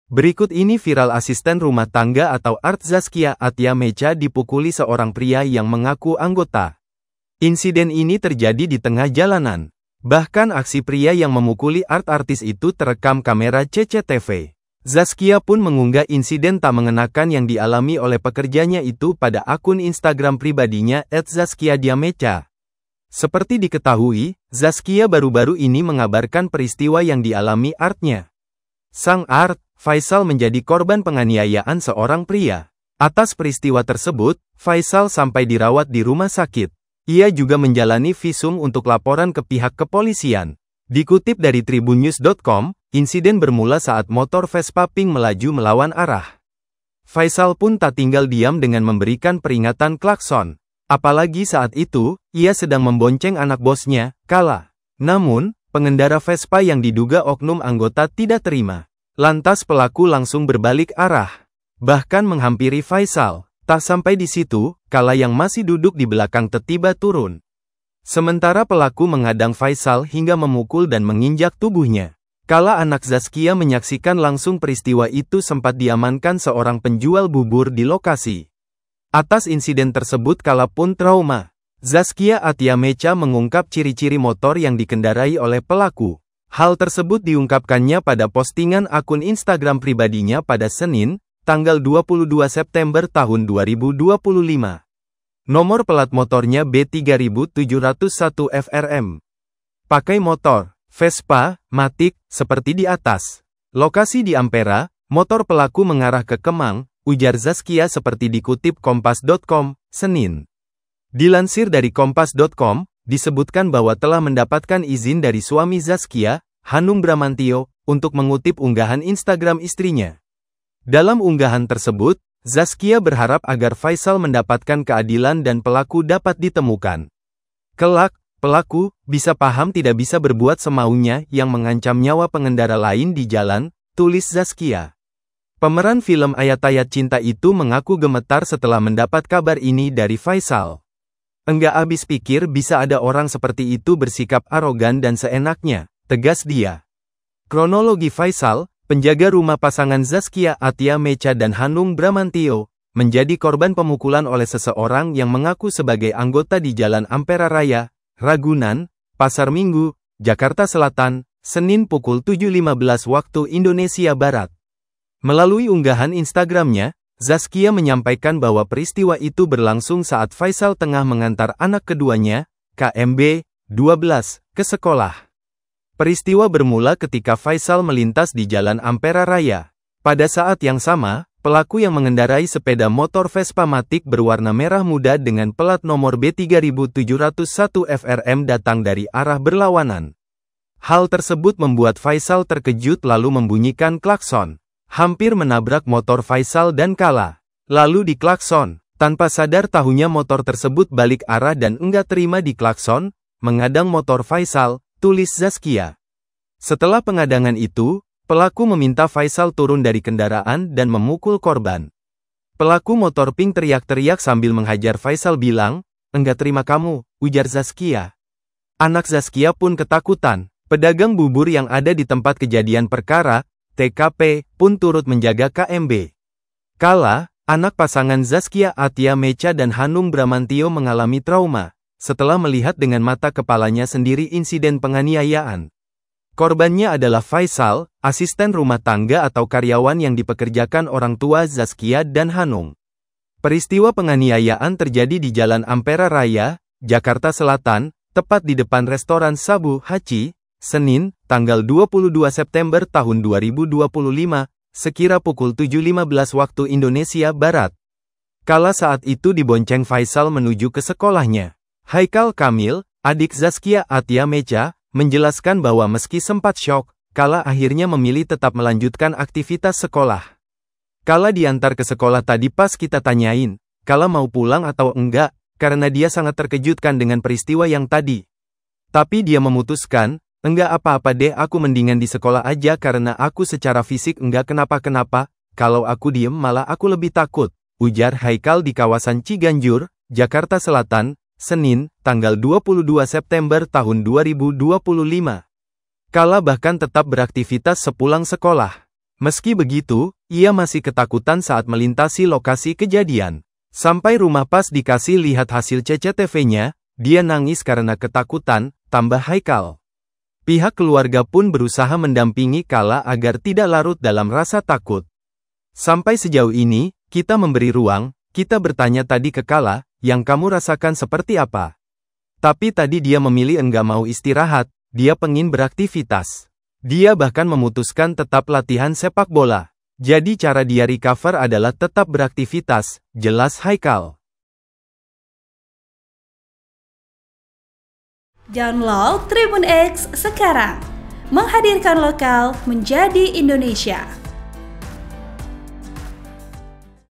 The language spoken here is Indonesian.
Berikut ini viral asisten rumah tangga atau Art Zaskia Atia Mecha dipukuli seorang pria yang mengaku anggota. Insiden ini terjadi di tengah jalanan. Bahkan aksi pria yang memukuli Art artis itu terekam kamera CCTV. Zaskia pun mengunggah insiden tak mengenakan yang dialami oleh pekerjanya itu pada akun Instagram pribadinya @zaskiadiamecha. Seperti diketahui, Zaskia baru-baru ini mengabarkan peristiwa yang dialami Artnya. Sang Art, Faisal menjadi korban penganiayaan seorang pria. Atas peristiwa tersebut, Faisal sampai dirawat di rumah sakit. Ia juga menjalani visum untuk laporan ke pihak kepolisian. Dikutip dari tribunnews.com, insiden bermula saat motor Vespa Pink melaju melawan arah. Faisal pun tak tinggal diam dengan memberikan peringatan klakson. Apalagi saat itu, ia sedang membonceng anak bosnya, Kala. Namun, pengendara Vespa yang diduga oknum anggota tidak terima. Lantas pelaku langsung berbalik arah. Bahkan menghampiri Faisal. Tak sampai di situ, Kala yang masih duduk di belakang tiba turun. Sementara pelaku menghadang Faisal hingga memukul dan menginjak tubuhnya. Kala anak Zaskia menyaksikan langsung peristiwa itu sempat diamankan seorang penjual bubur di lokasi. Atas insiden tersebut Kala pun trauma. Zaskia Atia Mecha mengungkap ciri-ciri motor yang dikendarai oleh pelaku. Hal tersebut diungkapkannya pada postingan akun Instagram pribadinya pada Senin, tanggal 22 September tahun 2025. Nomor plat motornya B3701 FRM. Pakai motor Vespa Matic, seperti di atas. Lokasi di Ampera, motor pelaku mengarah ke Kemang, ujar Zaskia seperti dikutip Kompas.com, Senin. Dilansir dari Kompas.com, disebutkan bahwa telah mendapatkan izin dari suami Zaskia, Hanung Bramantio, untuk mengutip unggahan Instagram istrinya. Dalam unggahan tersebut, Zaskia berharap agar Faisal mendapatkan keadilan dan pelaku dapat ditemukan. Kelak, pelaku bisa paham tidak bisa berbuat semaunya yang mengancam nyawa pengendara lain di jalan, tulis Zaskia. Pemeran film Ayat-Ayat Cinta itu mengaku gemetar setelah mendapat kabar ini dari Faisal. Enggak habis pikir bisa ada orang seperti itu bersikap arogan dan seenaknya, tegas dia. Kronologi Faisal, penjaga rumah pasangan Zaskia Atia Mecha dan Hanung Bramantio, menjadi korban pemukulan oleh seseorang yang mengaku sebagai anggota di Jalan Ampera Raya, Ragunan, Pasar Minggu, Jakarta Selatan, Senin pukul 7.15 waktu Indonesia Barat. Melalui unggahan Instagramnya, Zaskia menyampaikan bahwa peristiwa itu berlangsung saat Faisal tengah mengantar anak keduanya, KMB, 12, ke sekolah. Peristiwa bermula ketika Faisal melintas di Jalan Ampera Raya. Pada saat yang sama, pelaku yang mengendarai sepeda motor Vespa Matic berwarna merah muda dengan plat nomor B3701 FRM datang dari arah berlawanan. Hal tersebut membuat Faisal terkejut lalu membunyikan klakson. Hampir menabrak motor Faisal dan Kala. Lalu diklakson. Tanpa sadar tahunya motor tersebut balik arah dan enggak terima diklakson, mengadang motor Faisal, tulis Zaskia. Setelah pengadangan itu, pelaku meminta Faisal turun dari kendaraan dan memukul korban. Pelaku motor pink teriak-teriak sambil menghajar Faisal bilang, "Enggak terima kamu," ujar Zaskia. Anak Zaskia pun ketakutan. Pedagang bubur yang ada di tempat kejadian perkara, TKP, pun turut menjaga KMB. Kala, anak pasangan Zaskia Atia Mecha dan Hanung Bramantio mengalami trauma, setelah melihat dengan mata kepalanya sendiri insiden penganiayaan. Korbannya adalah Faisal, asisten rumah tangga atau karyawan yang dipekerjakan orang tua Zaskia dan Hanung. Peristiwa penganiayaan terjadi di Jalan Ampera Raya, Jakarta Selatan, tepat di depan restoran Sabu Hachi, Senin, tanggal 22 September tahun 2025, sekira pukul 7.15 waktu Indonesia Barat. Kala saat itu dibonceng Faisal menuju ke sekolahnya. Haikal Kamil, adik Zaskia Atia Mecha, menjelaskan bahwa meski sempat syok, Kala akhirnya memilih tetap melanjutkan aktivitas sekolah. Kala diantar ke sekolah tadi pas kita tanyain, Kala mau pulang atau enggak, karena dia sangat terkejutkan dengan peristiwa yang tadi. Tapi dia memutuskan, "Enggak apa-apa deh, aku mendingan di sekolah aja karena aku secara fisik enggak kenapa-kenapa, kalau aku diem malah aku lebih takut," ujar Haikal di kawasan Ciganjur, Jakarta Selatan, Senin, tanggal 22 September tahun 2025. Kala bahkan tetap beraktivitas sepulang sekolah. Meski begitu, ia masih ketakutan saat melintasi lokasi kejadian. Sampai rumah pas dikasih lihat hasil CCTV-nya, dia nangis karena ketakutan, tambah Haikal. Pihak keluarga pun berusaha mendampingi Kala agar tidak larut dalam rasa takut. Sampai sejauh ini, kita memberi ruang, kita bertanya tadi ke Kala, yang kamu rasakan seperti apa? Tapi tadi dia memilih enggak mau istirahat, dia pengin beraktivitas. Dia bahkan memutuskan tetap latihan sepak bola. Jadi cara dia recover adalah tetap beraktivitas, jelas Haikal. Download Tribun X sekarang, menghadirkan lokal menjadi Indonesia.